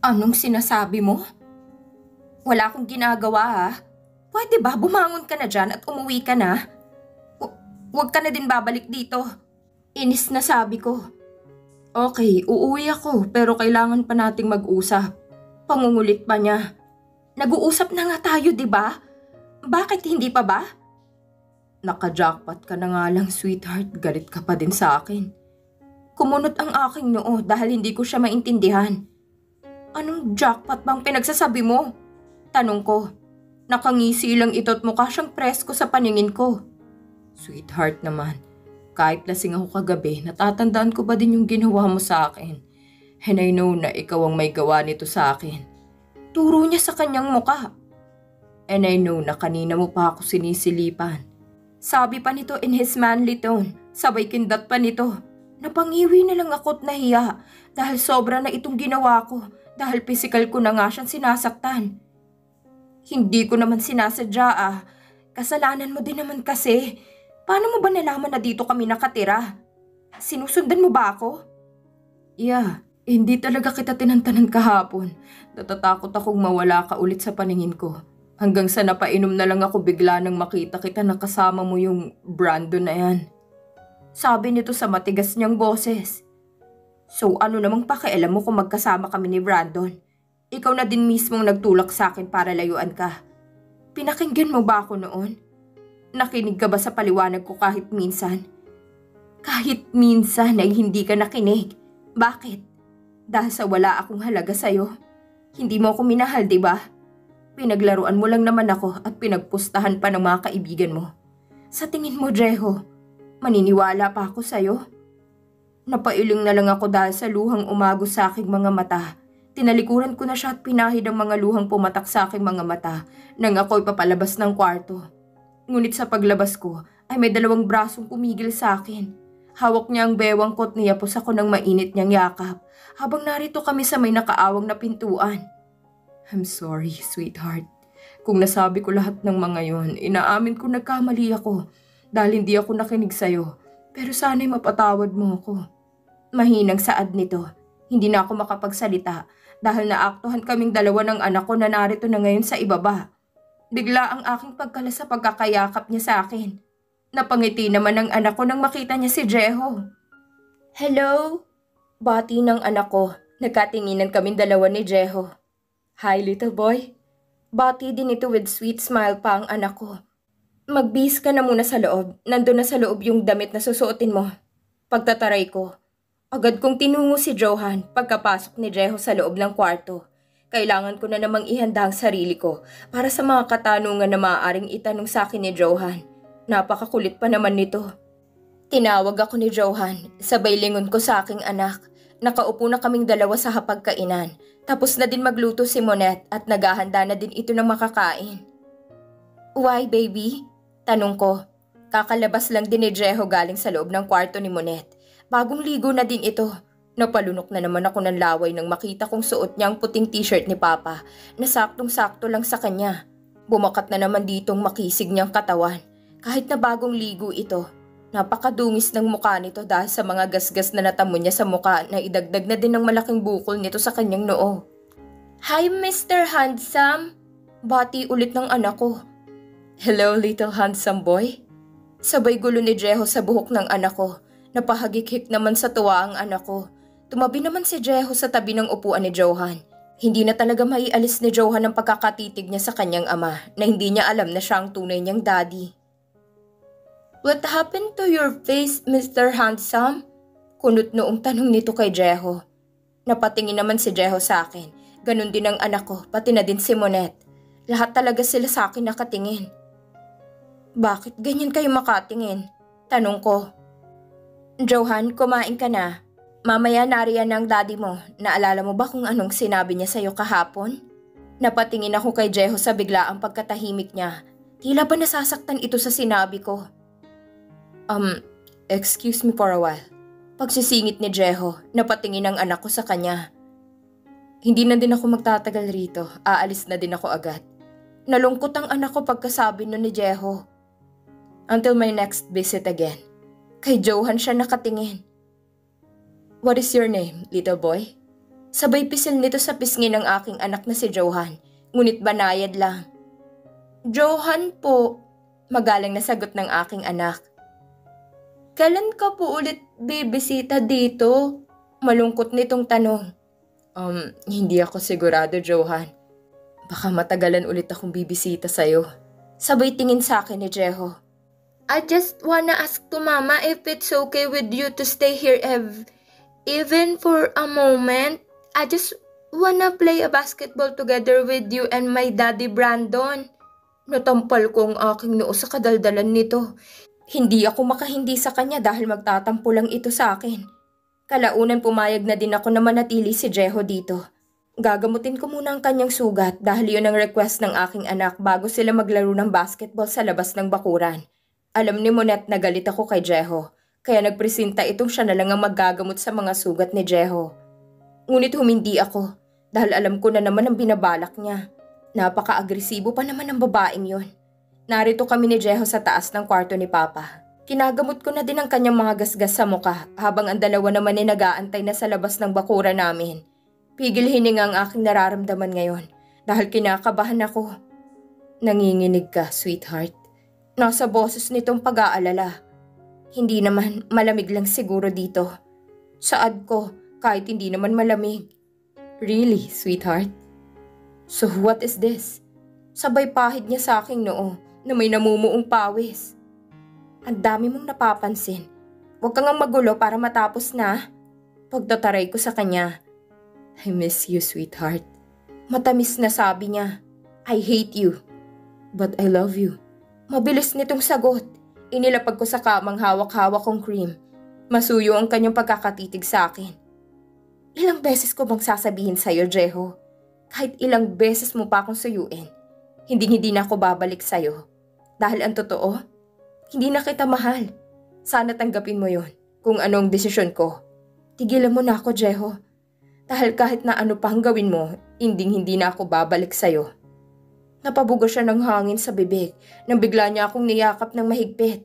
Anong sinasabi mo? Wala akong ginagawa ha. Pwede ba bumangon ka na dyan at umuwi ka na? Huwag ka na din babalik dito. Inis na sabi ko. Okay, uuwi ako pero kailangan pa nating mag-usap. Pangungulit pa niya. Nag-uusap na nga tayo, di ba? Bakit hindi pa ba? Naka-jackpot ka na nga lang, sweetheart. Galit ka pa din sa akin. Kumunot ang aking noo dahil hindi ko siya maintindihan. Anong jackpot bang pinagsasabi mo? Tanong ko. Nakangisi lang ito't mukha siyang presko sa paningin ko. Sweetheart naman, kahit lasing ako kagabi, natatandaan ko ba din yung ginawa mo sa akin? And I know na ikaw ang may gawa nito sa akin. Turo niya sa kanyang muka. And I know na kanina mo pa ako sinisilipan. Sabi pa nito in his manly tone, sabay kindat pa nito. Napangiwi na lang ako't nahiya dahil sobra na itong ginawa ko dahil physical ko na nga siyang sinasaktan. Hindi ko naman sinasadya ah. Kasalanan mo din naman kasi. Paano mo ba nalaman na dito kami nakatira? Sinusundan mo ba ako? Yeah, hindi talaga kita tinantanan kahapon. Natatakot akong mawala ka ulit sa paningin ko. Hanggang sa napainom na lang ako bigla nang makita kita na kasama mo yung Brandon na yan. Sabi nito sa matigas niyang boses. So ano namang pakialam mo kung magkasama kami ni Brandon? Ikaw na din mismong nagtulak sa akin para layuan ka. Pinakinggan mo ba ako noon? Nakinig ka ba sa paliwanag ko kahit minsan? Kahit minsan ay hindi ka nakinig. Bakit? Dahil sa wala akong halaga sa'yo. Hindi mo ako minahal, di ba? Pinaglaruan mo lang naman ako at pinagpustahan pa ng mga kaibigan mo. Sa tingin mo, Jeho, maniniwala pa ako sa'yo? Napailing na lang ako dahil sa luhang umagos sa aking mga mata. Tinalikuran ko na siya at pinahid ang mga luhang pumatak sa aking mga mata nang ako'y papalabas ng kwarto. Ngunit sa paglabas ko ay may dalawang brasong pumigil sa akin. Hawak niya ang bewang ko at niyapos ako ng mainit niyang yakap habang narito kami sa may nakaawang na pintuan. I'm sorry, sweetheart. Kung nasabi ko lahat ng mga yon, inaamin ko nagkamali ako dahil hindi ako nakinig sa'yo. Pero sana'y mapatawad mo ako. Mahinang saad nito. Hindi na ako makapagsalita dahil naaktuhan kaming dalawa ng anak ko na narito na ngayon sa ibaba. Bigla ang aking pagkala sa pagkakayakap niya sa akin. Napangiti naman ang anak ko nang makita niya si Jeho. Hello? Bati ng anak ko. Nagkatinginan kaming dalawa ni Jeho. Hi little boy. Bati din ito with sweet smile pa ang anak ko. Magbihis ka na muna sa loob. Nandun na sa loob yung damit na susuotin mo. Pagtataray ko. Agad kong tinungo si Johan pagkapasok ni Jeho sa loob ng kwarto. Kailangan ko na namang ihanda ang sarili ko para sa mga katanungan na maaaring itanong sa akin ni Johan. Napakakulit pa naman nito. Tinawag ako ni Johan, sabay lingon ko sa aking anak. Nakaupo na kaming dalawa sa hapagkainan. Tapos na din magluto si Monette at naghahanda na din ito ng makakain. Why baby? Tanong ko. Kakalabas lang din ni Jeho galing sa loob ng kwarto ni Monette. Bagong ligo na din ito. Napalunok na naman ako ng laway nang makita kong suot niya ang puting t-shirt ni Papa na saktong-sakto lang sa kanya. Bumakat na naman ditong makisig niyang katawan. Kahit na bagong ligo ito, napakadungis ng mukha nito dahil sa mga gasgas na natamo niya sa mukha na idagdag na din ng malaking bukol nito sa kanyang noo. Hi Mr. Handsome! Bati ulit ng anak ko. Hello little handsome boy? Sabay gulo ni Jeho sa buhok ng anak ko. Napahagik-hik naman sa tuwa ang anak ko. Tumabi naman si Jeho sa tabi ng upuan ni Johan. Hindi na talaga maialis ni Johan ang pagkakatitig niya sa kanyang ama na hindi niya alam na siya ang tunay niyang daddy. What happened to your face, Mr. Handsome? Kunot noong tanong nito kay Jeho. Napatingin naman si Jeho sa akin. Ganon din ang anak ko, pati na din si Monette. Lahat talaga sila sa akin nakatingin. Bakit ganyan kayo makatingin? Tanong ko. Johan, kumain ka na. Mamaya nariyan ng daddy mo. Naalala mo ba kung anong sinabi niya sa'yo kahapon? Napatingin ako kay Jeho sa biglaang pagkatahimik niya. Tila ba nasasaktan ito sa sinabi ko? Excuse me for a while. Pagsisingit ni Jeho, napatingin ang anak ko sa kanya. Hindi na din ako magtatagal rito. Aalis na din ako agad. Nalungkot ang anak ko pagkasabi nun ni Jeho. Until my next visit again. Kay Johan siya nakatingin. What is your name, little boy? Sabay pisil nito sa pisngi ng aking anak na si Johan, ngunit banayad lang. Johan po, magalang na sagot ng aking anak. Kailan ka po ulit bibisita dito? Malungkot nitong tanong. Hindi ako sigurado, Johan. Baka matagalan ulit akong bibisita sa'yo. Sabay tingin sa akin ni Jeho. I just wanna ask to Mama if it's okay with you to stay here even for a moment. I just wanna play a basketball together with you and my daddy Brandon. Natampal ko ang aking noo sa kadaldalan nito. Hindi ako makahindi sa kanya dahil magtatampo lang ito sa akin. Kalaunan pumayag na din ako na manatili si Jeho dito. Gagamutin ko muna ang kanyang sugat dahil yun ang request ng aking anak bago sila maglaro ng basketball sa labas ng bakuran. Alam ni Monet na galit ako kay Jeho, kaya nagpresenta itong siya na lang ang maggagamot sa mga sugat ni Jeho. Ngunit humindi ako dahil alam ko na naman ang binabalak niya. Napaka-agresibo pa naman ang babaeng yon. Narito kami ni Jeho sa taas ng kwarto ni Papa. Kinagamot ko na din ang kanyang mga gasgas sa mukha habang ang dalawa naman ay nag-aantay na sa labas ng bakura namin. Pigil hininga ang aking nararamdaman ngayon dahil kinakabahan ako. Nanginginig ka, sweetheart. Nasa boses nitong pag-aalala. Hindi naman, malamig lang siguro dito. Saad ko, kahit hindi naman malamig. Really, sweetheart? So what is this? Sabay pahid niya sa aking noo na may namumuong pawis. Ang dami mong napapansin. Huwag kang magulo para matapos na. Pagtataray ko sa kanya. I miss you, sweetheart. Matamis na sabi niya. I hate you. But I love you. Mabilis nitong sagot. Inilapag ko sa kamang hawak-hawak kong cream. Masuyo ang kanyang pagkakatitig sa akin. Ilang beses ko bang sasabihin sa'yo, Jeho? Kahit ilang beses mo pa akong suyuin, hindi na ako babalik sa'yo. Dahil ang totoo, hindi na kita mahal. Sana tanggapin mo yon kung anong desisyon ko. Tigilan mo na ako, Jeho. Dahil kahit na ano pang gawin mo, hindi na ako babalik sa'yo. Napabuga siya ng hangin sa bibig nang bigla niya akong niyakap ng mahigpit.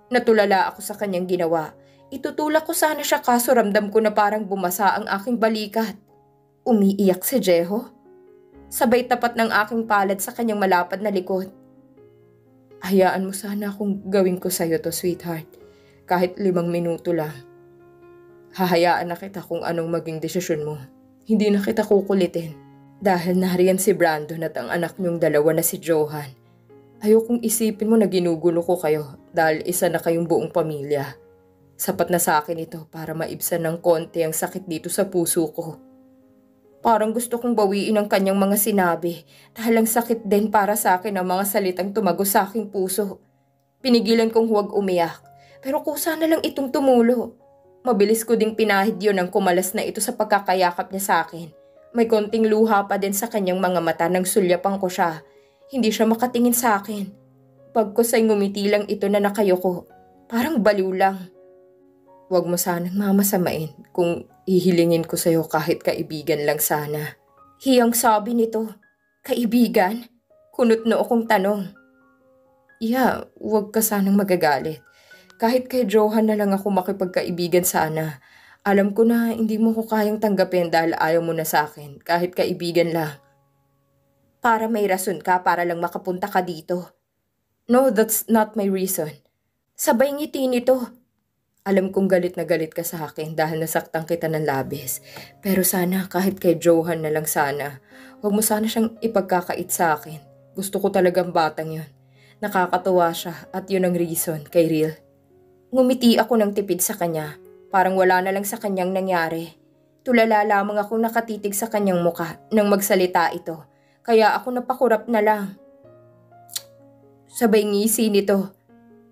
Natulala ako sa kanyang ginawa. Itutulak ko sana siya kaso ramdam ko na parang bumasa ang aking balikat. Umiiyak si Jeho. Sabay tapat ng aking palad sa kanyang malapad na likod. Hayaan mo sana akong gawin ko sa'yo to, sweetheart. Kahit 5 minuto lang. Hahayaan na kita kung anong maging desisyon mo. Hindi na kita kukulitin. Dahil nariyan si Brandon at ang anak niyong dalawa na si Johan. Ayokong isipin mo na ginugulo ko kayo dahil isa na kayong buong pamilya. Sapat na sa akin ito para maibsan ng konti ang sakit dito sa puso ko. Parang gusto kong bawiin ang kanyang mga sinabi dahil ang sakit din para sa akin ang mga salitang tumagos sa aking puso. Pinigilan kong huwag umiyak pero kusa na lang itong tumulo. Mabilis ko ding pinahid yun ang kumalas na ito sa pagkakayakap niya sa akin. May konting luha pa din sa kanyang mga mata nang sulyapang ko siya. Hindi siya makatingin sa akin. Pagkusay ngumiti lang ito na nakayoko. Parang baliw lang. Huwag mo sanang mamasamain kung ihilingin ko sa'yo kahit kaibigan lang sana. Hiyang sabi nito, kaibigan? Kunot noo kong tanong. Yeah, huwag ka sanang magagalit. Kahit kay Johan na lang ako makipagkaibigan sana. Alam ko na hindi mo ko kayang tanggapin dahil ayaw mo na sa akin, kahit kaibigan lang. Para may rason ka para lang makapunta ka dito. No, that's not my reason. Sabay ngiti nito. Alam kong galit na galit ka sa akin dahil nasaktan kita ng labis. Pero sana kahit kay Johan na lang sana. Huwag mo sana siyang ipagkakait sa akin. Gusto ko talagang batang yun. Nakakatuwa siya at yun ang reason kay Real. Ngumiti ako ng tipid sa kanya. Parang wala na lang sa kanyang nangyari. Tulala lamang akong nakatitig sa kanyang muka nang magsalita ito. Kaya ako napakurap na lang. Sabay ngisi nito.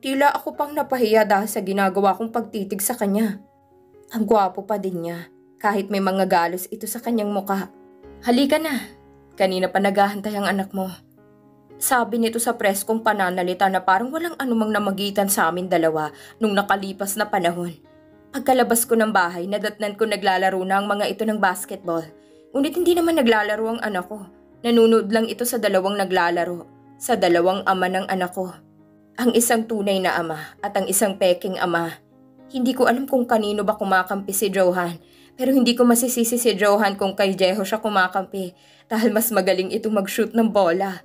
Tila ako pang napahiya dahil sa ginagawa kong pagtitig sa kanya. Ang gwapo pa din niya, kahit may mga galos ito sa kanyang muka. Halika na, kanina pa naghahantay ang anak mo. Sabi nito sa preskong pananalita na parang walang anumang namagitan sa amin dalawa nung nakalipas na panahon. Pagkalabas ko ng bahay, nadatnan ko naglalaro na ang mga ito ng basketball. Ngunit hindi naman naglalaro ang anak ko. Nanunood lang ito sa dalawang naglalaro, sa dalawang ama ng anak ko. Ang isang tunay na ama at ang isang peking ama. Hindi ko alam kung kanino ba kumakampi si Johan, Pero hindi ko masisisi si Johan kung kay Jeho siya kumakampi dahil mas magaling itong mag-shoot ng bola.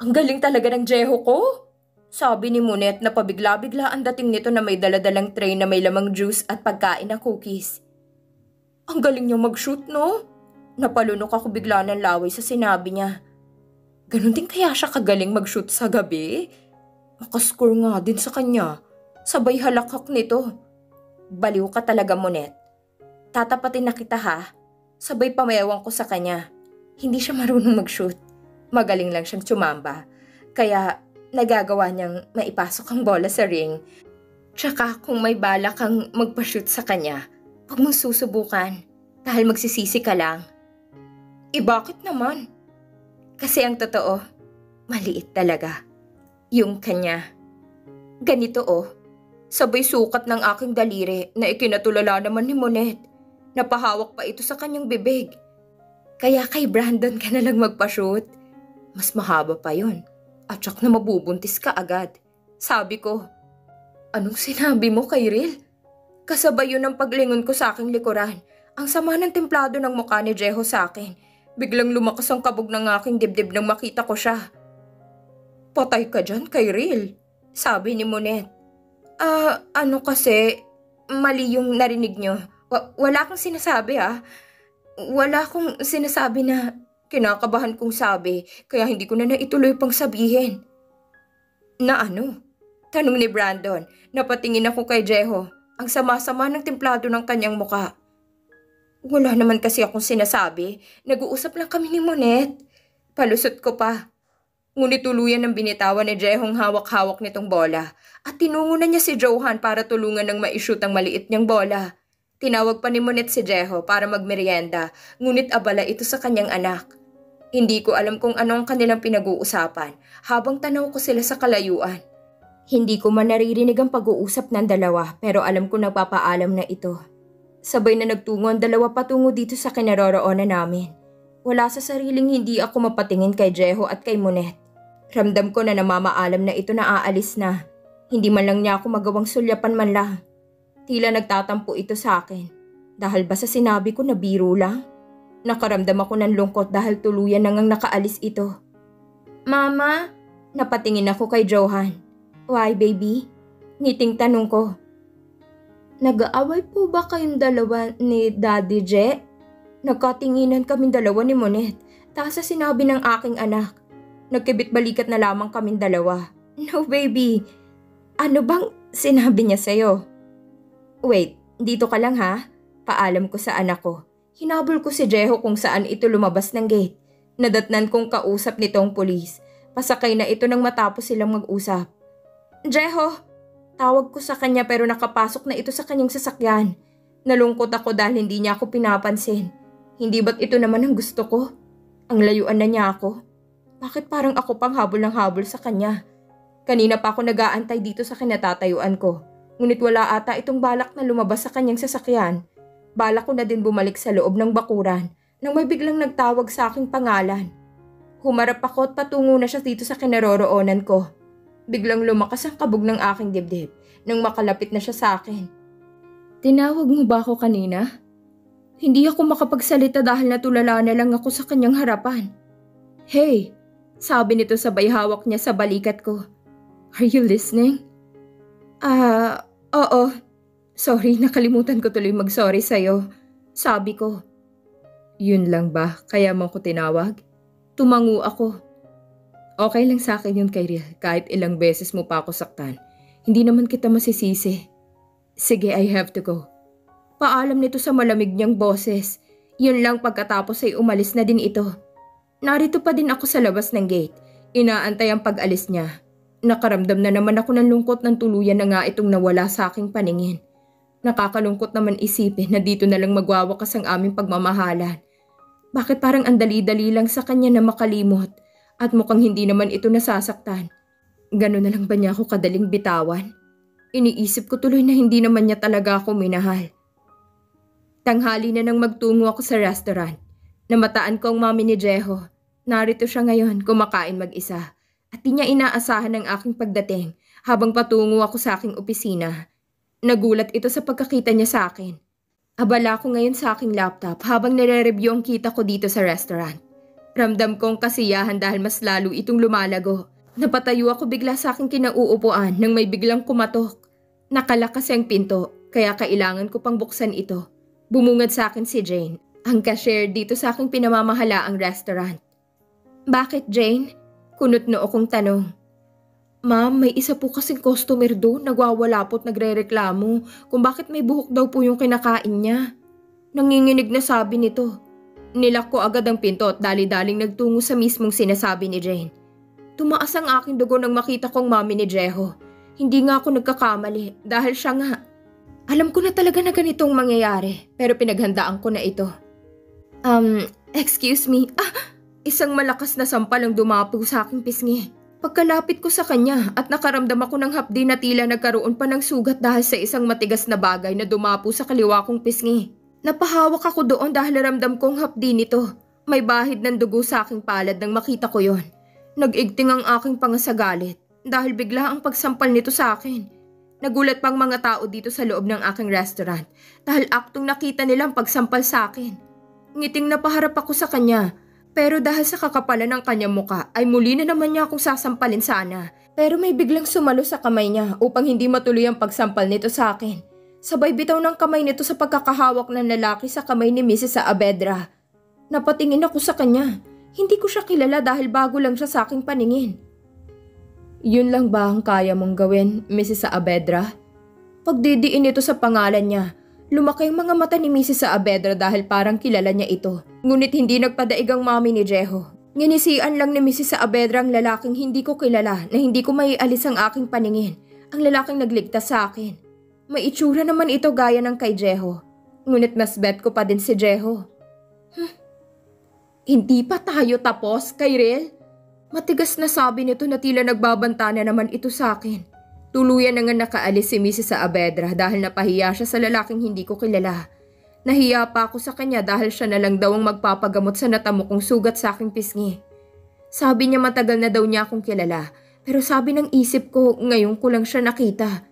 Ang galing talaga ng Jeho ko! Sabi ni Monet na pabigla-bigla ang dating nito na may daladalang tray na may lamang juice at pagkain na cookies. Ang galing niya mag-shoot, no? Napalunok ako bigla ng laway sa sinabi niya. Ganon din kaya siya kagaling mag-shoot sa gabi? Makascore nga din sa kanya. Sabay halakhak nito. Baliw ka talaga, Monet. Tatapatin na kita ha. Sabay pamayawang ko sa kanya. Hindi siya marunong mag-shoot. Magaling lang siyang tsumamba. Kaya nagagawa niyang maipasok ang bola sa ring. Tsaka kung may bala kang magpa-shoot sa kanya, huwag mong susubukan dahil magsisisi ka lang. Bakit naman? Kasi ang totoo, maliit talaga. Yung kanya. Ganito sabay sukat ng aking daliri na ikinatulala naman ni Monet. Napahawak pa ito sa kanyang bibig. Kaya kay Brandon ka na lang magpa-shoot. Mas mahaba pa yun. At syak na mabubuntis ka agad. Sabi ko, anong sinabi mo kay Ril? Kasabay yun ang paglingon ko sa aking likuran. Ang sama ng templado ng mukha ni Jeho sa akin. Biglang lumakas ang kabog ng aking dibdib nang makita ko siya. Patay ka dyan kay Ril, sabi ni Monet. Ano kasi, mali yung narinig nyo. Wala akong sinasabi Wala akong sinasabi na kinakabahan kong sabi kaya hindi ko na naituloy pang sabihin. Na ano? Tanong ni Brandon. Napatingin ako kay Jeho. Ang sama-sama ng templado ng kanyang muka. Wala naman kasi akong sinasabi. Nag-uusap lang kami ni Monet. Palusot ko pa. Ngunit tuluyan ng binitawan ni Jehong hawak-hawak nitong bola at tinungo na niya si Johan para tulungan ng ma-shoot ang maliit niyang bola. Tinawag pa ni Monet si Jeho para magmerienda, ngunit abala ito sa kanyang anak. Hindi ko alam kung ano ang kanilang pinag-uusapan habang tanaw ko sila sa kalayuan. Hindi ko man naririnig ang pag-uusap ng dalawa pero alam ko nagpapaalam na ito. Sabay na nagtungo ang dalawa patungo dito sa kinaroroonan namin. Wala sa sariling hindi ako mapatingin kay Jeho at kay Monet. Ramdam ko na namamaalam na ito na aalis na. Hindi man lang niya ako magawang sulyapan man lang. Tila nagtatampo ito sa akin. Dahil ba sa sinabi ko na biro lang? Nakaramdam ako ng lungkot dahil tuluyan nang nakaalis ito. Mama, napatingin ako kay Johan. Why baby? Ngiting tanong ko. Nag-aaway po ba kayong dalawa ni Daddy Je? Nagkatinginan kaming dalawa ni Monet. Tapos sa sinabi ng aking anak. Nagkibit-balikat na lamang kaming dalawa. No baby. Ano bang sinabi niya sa'yo? Wait, dito ka lang ha? Paalam ko sa anak ko. Hinabol ko si Jeho kung saan ito lumabas ng gate. Nadatnan kong kausap nitong pulis. Pasakay na ito nang matapos silang mag-usap. Jeho! Tawag ko sa kanya pero nakapasok na ito sa kanyang sasakyan. Nalungkot ako dahil hindi niya ako pinapansin. Hindi ba't ito naman ang gusto ko? Ang layuan na niya ako. Bakit parang ako pang habol ng habol sa kanya? Kanina pa ako nag-aantay dito sa kinatatayuan ko. Ngunit wala ata itong balak na lumabas sa kanyang sasakyan. Balak ko na din bumalik sa loob ng bakuran nang may biglang nagtawag sa aking pangalan. Humarap ako at patungo na siya dito sa kinaroroonan ko. Biglang lumakas ang kabog ng aking dibdib nang makalapit na siya sa akin. Tinawag mo ba ako kanina? Hindi ako makapagsalita dahil natulala na lang ako sa kanyang harapan. Hey, sabi nito sabay hawak niya sa balikat ko. Are you listening? Oo. Sorry, nakalimutan ko tuloy mag-sorry sa'yo. Sabi ko. Yun lang ba? Kaya mo ko tinawag? Tumango ako. Okay lang sa akin yun kay Ril, kahit ilang beses mo pa ako saktan. Hindi naman kita masisisi. Sige, I have to go. Paalam nito sa malamig niyang boses. Yun lang pagkatapos ay umalis na din ito. Narito pa din ako sa labas ng gate. Inaantay ang pag-alis niya. Nakaramdam na naman ako ng lungkot ng tuluyan na nga itong nawala sa aking paningin. Nakakalungkot naman isipin na dito na lang magwawakas ang aming pagmamahalan. Bakit parang ang dali-dali lang sa kanya na makalimot at mukhang hindi naman ito nasasaktan. Gano'n na lang ba niya ako kadaling bitawan? Iniisip ko tuloy na hindi naman niya talaga ako minahal. Tanghali na nang magtungo ako sa restaurant. Namataan ko ang mami ni Jeho. Narito siya ngayon kumakain mag-isa. At di niya inaasahan ang aking pagdating habang patungo ako sa aking opisina. Nagulat ito sa pagkakita niya sa akin. Abala ko ngayon sa aking laptop habang nire-review ang kita ko dito sa restaurant. Ramdam kong kasiyahan dahil mas lalo itong lumalago. Napatayo ako bigla sa aking kinauupuan nang may biglang kumatok. Nakalakas ang pinto, kaya kailangan ko pang buksan ito. Bumungad sa akin si Jane, ang cashier dito sa aking pinamamahalaang restaurant. Bakit, Jane? Kunot noo kong tanong. Ma'am, may isa po kasing customer doon, nagwawala po't nagre-reklamo kung bakit may buhok daw po yung kinakain niya. Nanginginig na sabi nito. Nilak ko agad ang pinto at dali-daling nagtungo sa mismong sinasabi ni Jane. Tumaas ang aking dugo nang makita kong mami ni Jeho. Hindi nga ako nagkakamali dahil siya nga. Alam ko na talaga na ganitong mangyayari pero pinaghandaan ko na ito. Excuse me. Isang malakas na sampal ang dumapo sa aking pisngi. Pagkalapit ko sa kanya at nakaramdam ako ng hapdi na tila nagkaroon pa ng sugat dahil sa isang matigas na bagay na dumapo sa kaliwa kong pisngi. Napahawak ako doon dahil naramdam kong hapdi nito. May bahid ng dugo sa aking palad nang makita ko yon. Nag-igting ang aking panga sa galit dahil bigla ang pagsampal nito sa akin. Nagulat pang mga tao dito sa loob ng aking restaurant dahil aktong nakita nilang pagsampal sa akin. Ngiting napaharap ako sa kanya. Pero dahil sa kakapalan ng kanyang muka ay muli na naman niya akong sasampalin sana. Pero may biglang sumalo sa kamay niya upang hindi matuloy ang pagsampal nito sa akin. Sabay bitaw ng kamay nito sa pagkakahawak ng lalaki sa kamay ni Mrs. Saavedra. Napatingin ako sa kanya. Hindi ko siya kilala dahil bago lang siya sa aking paningin. Yun lang ba ang kaya mong gawin, Mrs. Saavedra? Pagdidiin ito sa pangalan niya. Lumaki ang mga mata ni Mrs. Saavedra dahil parang kilala niya ito. Ngunit hindi nagpadaig ang mami ni Jeho. Nginisian lang ni Mrs. Saavedra ang lalaking hindi ko kilala na hindi ko maialis ang aking paningin. Ang lalaking nagligtas sa akin. May itsura naman ito gaya ng kay Jeho. Ngunit mas bet ko pa din si Jeho. Hindi pa tayo tapos, Kyrell? Matigas na sabi nito na tila nagbabanta na naman ito sa akin. Tuluyan na nga nakaalis si Mrs. Saavedra dahil napahiya siya sa lalaking hindi ko kilala. Nahiya pa ako sa kanya dahil siya na lang daw ang magpapagamot sa natamo kong sugat sa aking pisngi. Sabi niya matagal na daw niya akong kilala, pero sabi ng isip ko ngayon ko lang siya nakita.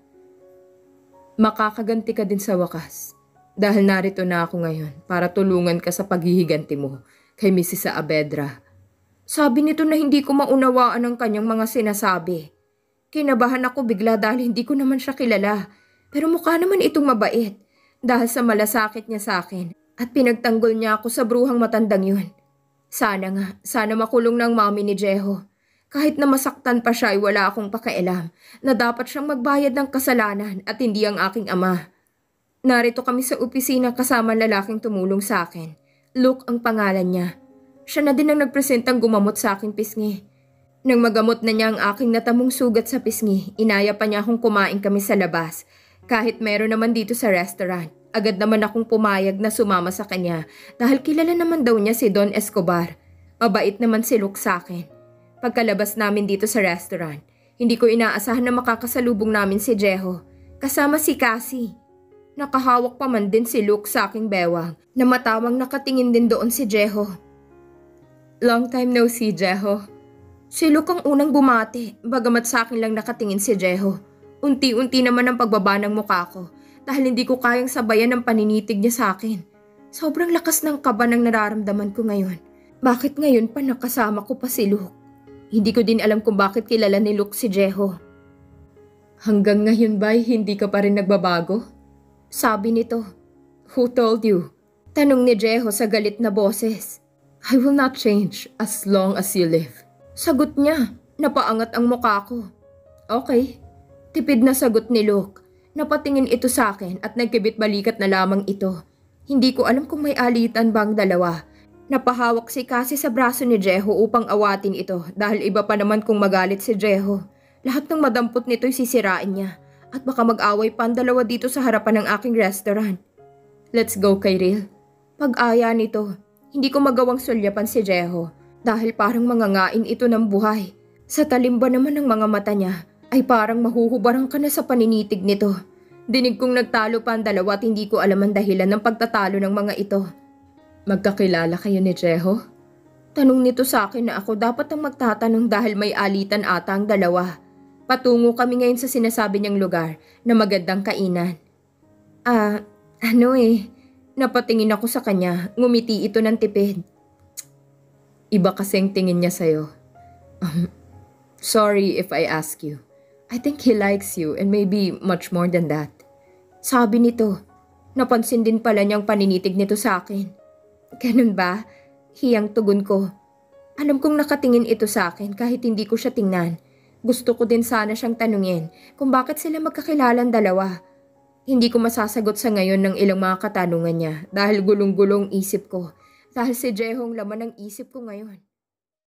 Makakaganti ka din sa wakas dahil narito na ako ngayon para tulungan ka sa paghihiganti mo kay Mrs. Saavedra. Sabi nito na hindi ko maunawaan ang kanyang mga sinasabi. Kinabahan ako bigla dahil hindi ko naman siya kilala. Pero mukha naman itong mabait dahil sa malasakit niya sa akin at pinagtanggol niya ako sa bruhang matandang yun. Sana makulong ng mami ni Jeho. Kahit na masaktan pa siya ay wala akong pakialam na dapat siyang magbayad ng kasalanan at hindi ang aking ama. Narito kami sa opisina kasama lalaking tumulong sa akin. Luke ang pangalan niya. Siya na din ang nagpresentang gumamot sa aking pisngi. Nang magamot na niya ang aking natamong sugat sa pisngi, inaya pa niya akong kumain kami sa labas. Kahit meron naman dito sa restaurant, agad naman akong pumayag na sumama sa kanya dahil kilala naman daw niya si Don Escobar. Mabait naman si Luke sa akin. Pagkalabas namin dito sa restaurant, hindi ko inaasahan na makakasalubong namin si Jeho, kasama si Cassie. Nakahawak pa man din si Luke sa aking bewang na matawang nakatingin din doon si Jeho. Long time no see, Jeho. Si Luke ang unang bumati, bagamat sa akin lang nakatingin si Jeho. Unti-unti naman ang pagbaba ng mukha ko dahil hindi ko kayang sabayan ang paninitig niya sa akin. Sobrang lakas ng kaba ng nararamdaman ko ngayon. Bakit ngayon pa nakasama ko pa si Luke? Hindi ko din alam kung bakit kilala ni Luke si Jeho. Hanggang ngayon ba'y hindi ka pa rin nagbabago? Sabi nito. Who told you? Tanong ni Jeho sa galit na boses. I will not change as long as you live. Sagot niya, napaangat ang mukha ko. Okay, tipid na sagot ni Luke. Napatingin ito sa akin at nagkibit-balikat na lamang ito. Hindi ko alam kung may alitan ba ang dalawa. Napahawak si Cassie sa braso ni Jeho upang awatin ito dahil iba pa naman kung magalit si Jeho. Lahat ng madampot nito'y sisirain niya at baka mag-away pa ang dalawa dito sa harapan ng aking restaurant. Let's go, Kyrell. Pag-aya nito, hindi ko magawang sulyapan si Jeho. Dahil parang mangangain ito ng buhay. Sa talimba naman ng mga mata niya ay parang mahuhubarang ka na sa paninitig nito. Dinig kong nagtalo pa ang dalawa at hindi ko alam ang dahilan ng pagtatalo ng mga ito. Magkakilala kayo ni Jeho? Tanong nito sa akin na ako dapat ang magtatanong dahil may alitan ata ang dalawa. Patungo kami ngayon sa sinasabi niyang lugar na magandang kainan. Napatingin ako sa kanya, ngumiti ito ng tipid. Iba kasing tingin niya sa'yo. Sorry if I ask you. I think he likes you and maybe much more than that. Sabi nito. Napansin din pala niyang paninitig nito sa akin. Ganun ba? Hiyang tugon ko. Alam kong nakatingin ito sa akin kahit hindi ko siya tingnan. Gusto ko din sana siyang tanungin kung bakit sila magkakilalang dalawa. Hindi ko masasagot sa ngayon ng ilang mga katanungan niya dahil gulong-gulong isip ko. Dahil si Jehong laman ng isip ko ngayon.